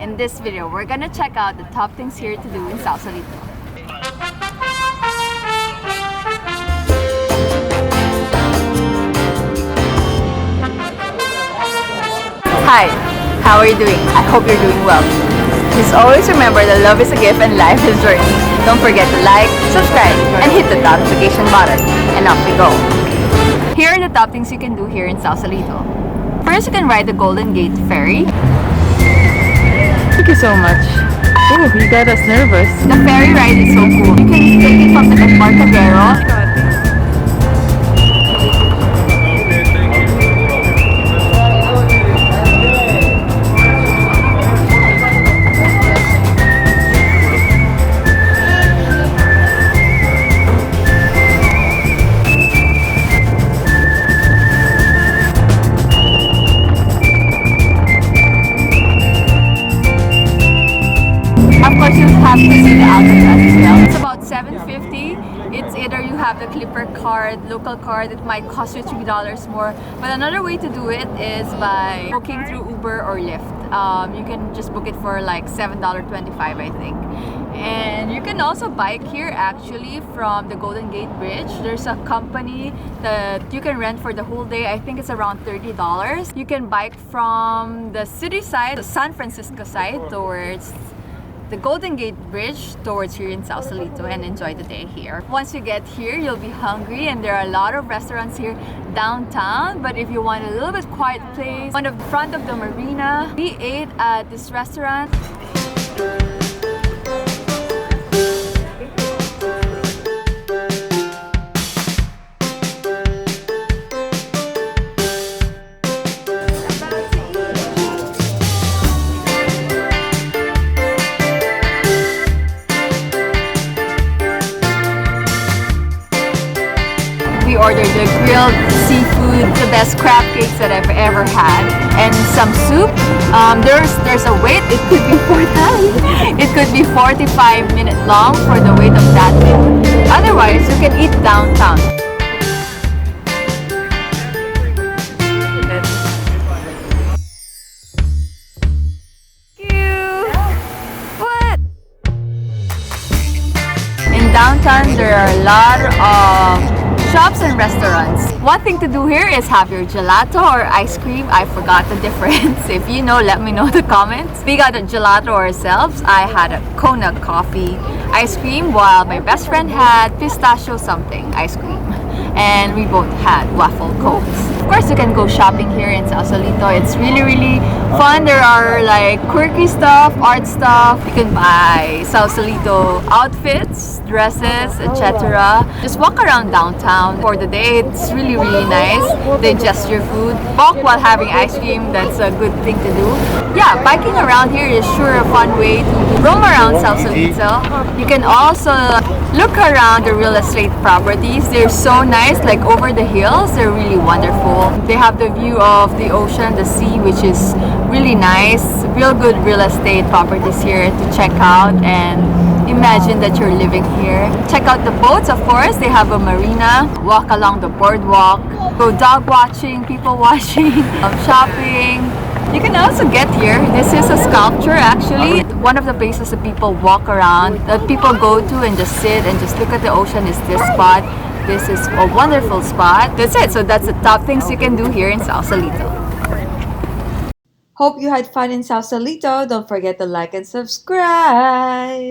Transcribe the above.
In this video, we're gonna check out the top things here to do in Sausalito. Hi, how are you doing? I hope you're doing well. Just always remember that love is a gift and life is a journey. Don't forget to like, subscribe, and hit the notification button. And off we go. Here are the top things you can do here in Sausalito. First, you can ride the Golden Gate Ferry. Thank you so much. Oh, you got us nervous. The ferry ride is so cool. You can take it from the Embarcadero. Of course, you have to see the Alcatraz as well. It's about $7.50. It's either you have the Clipper card, local card, it might cost you $3 more. But another way to do it is by booking through Uber or Lyft. You can just book it for like $7.25, I think. And you can also bike here actually from the Golden Gate Bridge. There's a company that you can rent for the whole day. I think it's around $30. You can bike from the city side, the San Francisco side, towards the Golden Gate Bridge towards here in Sausalito and enjoy the day here. Once you get here, you'll be hungry and there are a lot of restaurants here downtown. But if you want a little bit quiet place, on the front of the marina, we ate at this restaurant. We ordered the grilled seafood, the best crab cakes that I've ever had, and some soup. There's a wait. It could be it could be 45 minutes long for the wait of that food. Otherwise, you can eat downtown. What? In downtown, there are a lot of shops and restaurants. One thing to do here is have your gelato or ice cream. I forgot the difference. If you know, let me know in the comments. We got a gelato ourselves. I had a Kona coffee ice cream while my best friend had pistachio something ice cream. And we both had waffle cokes. Of course, you can go shopping here in Sausalito. It's really fun. There are like quirky stuff, art stuff. You can buy Sausalito outfits, dresses, etc. Just walk around downtown for the day. It's really nice. Digest your food. Walk while having ice cream. That's a good thing to do. Yeah, biking around here is sure a fun way to roam around Sausalito. You can also look around the real estate properties. They're so nice, like over the hills. They're really wonderful. They have the view of the ocean, the sea, which is really nice. Real good real estate properties here to check out and imagine that you're living here. Check out the boats, of course. They have a marina. Walk along the boardwalk. Go dog watching, people watching, shopping. You can also get here. This is a sculpture actually. One of the places that people walk around, that people go to and just sit and just look at the ocean is this spot. This is a wonderful spot. That's it. So that's the top things you can do here in Sausalito. Hope you had fun in Sausalito. Don't forget to like and subscribe.